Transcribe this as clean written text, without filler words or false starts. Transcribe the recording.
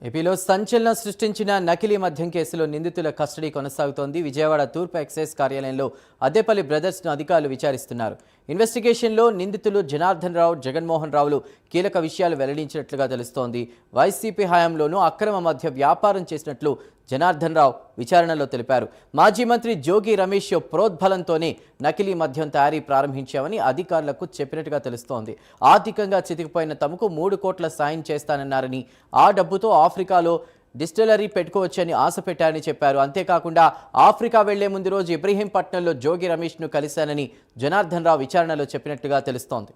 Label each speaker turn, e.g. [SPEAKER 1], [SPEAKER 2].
[SPEAKER 1] ఏపీలో సంచలనం సృష్టించిన నకిలీ మద్యం కేసులో నిందితుల కస్టడీ కొనసాగుతోంది. విజయవాడ తూర్పు ఎక్సైజ్ కార్యాలయంలో అద్దెపల్లి బ్రదర్స్ను అధికారులు విచారిస్తున్నారు. ఇన్వెస్టిగేషన్లో నిందితులు జనార్దన్ రావు, జగన్మోహన్ రావులు కీలక విషయాలు వెల్లడించినట్లుగా తెలుస్తోంది. వైసీపీ హయాంలోనూ అక్రమ మద్య వ్యాపారం చేసినట్లు జనార్దన్ రావు విచారణలో తెలిపారు. మాజీ మంత్రి జోగి రమేష్ ప్రోద్బలంతోనే నకిలీ మద్యం తయారీ ప్రారంభించామని అధికారులకు చెప్పినట్టుగా తెలుస్తోంది. ఆర్థికంగా చితికిపోయిన తమకు 3 కోట్ల సాయం చేస్తానన్నారని, ఆ డబ్బుతో ఆఫ్రికాలో డిస్టిలరీ పెట్టుకోవచ్చని ఆశ పెట్టారని చెప్పారు. అంతేకాకుండా ఆఫ్రికా వెళ్లే ముందు రోజు ఇబ్రహీంపట్నంలో జోగి రమేష్ను కలిశానని జనార్దన్ రావు విచారణలో చెప్పినట్టుగా తెలుస్తోంది.